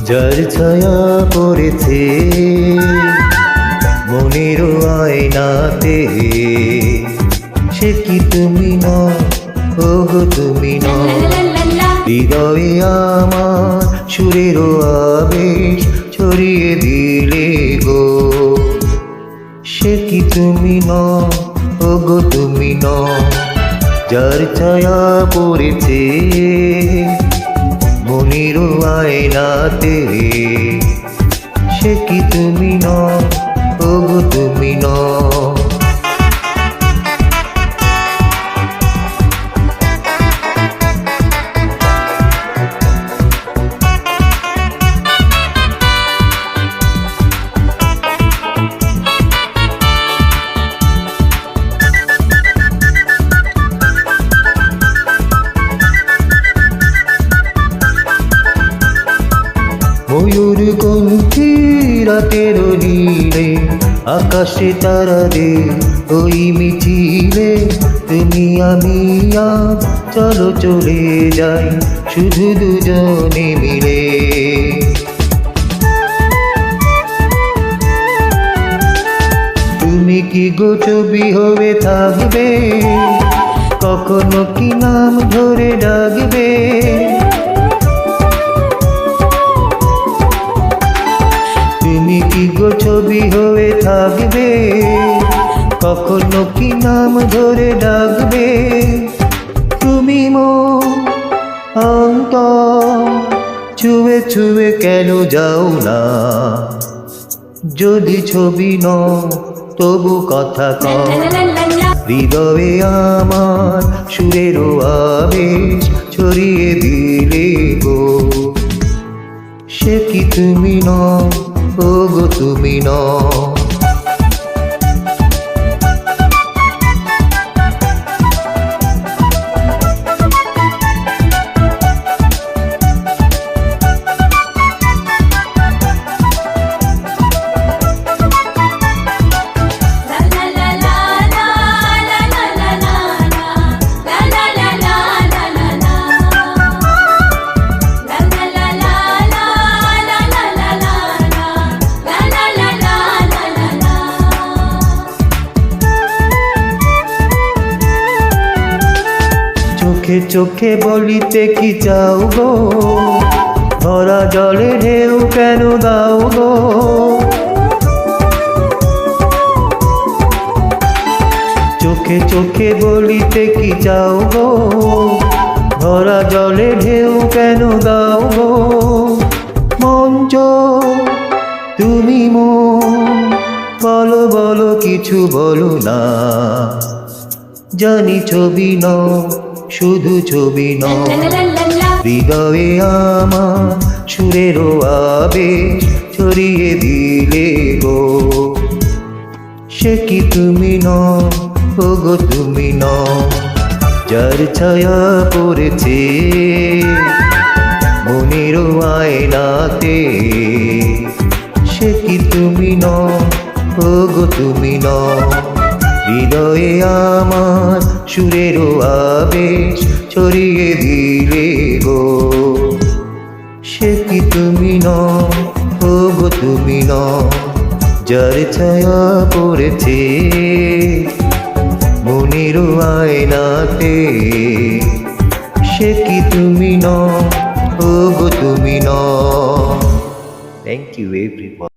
যার ছায়া পড়েছে মনের আয়নাতে, সে কি তুমি নও, ওগো তুমি নও। হৃদয়ে আমার সুরের আবেশ ছড়িয়ে দিলে গো, সে কি তুমি নও, ওগো তুমি নও। যার ছায়া পড়েছে মনের আয়নাতে, সে কি তুমি নও, ওগো তুমি নও। ময়ূর কণ্ঠী রাতের নীলে, আকাশে তারাদের ওই মিছিলে, তুমি আমি আজ চলো চলে যাই শুধু দুজনে মিলে। তুমি কি গো ছবি হয়ে থাকবে, কখনো কি নাম ধরে ডাকবে। তুমি কি গো ছবি হয়ে থাকবে, কখনো কি নাম ধরে ডাকবে। তুমি মন অন্তর ছুঁয়ে ছুঁয়ে কেন যাও না, যদি ছবি নও তবু কথা কও। হৃদয়ে আমার সুরের আবেশ ছড়িয়ে দিলে গো, সে কি তুমি নও, ওগো তুমি নও। চোখে চোখে বলিতে কি চাও গো, ভরা জলে ঢেউ কেন দাও গো। চোখে চোখে বলিতে কি চাও গো, ভরা জলে ঢেউ কেন দাও গো। মঞ্চ তুমি মন বলো বলো কিছু বলো না, জানি ছবি নও শুধু ছবি নও। হৃদয়ে আমার সুরের আবেশ ছড়িয়ে দিলে গো, সে কি তুমি নও, ওগো তুমি নও। যার ছায়া পড়েছে মনের আয়নাতে, সে কি তুমি নও, ওগো তুমি নও। হৃদয়ে আমার সুরের আবেশ ছড়িয়ে দিলে গো, সে কি তুমি নও, ওগো তুমি নও। যার ছায়া পড়েছে মনের আয়নাতে, সে কি তুমি নও, ওগো তুমি নও। Thank you everyone.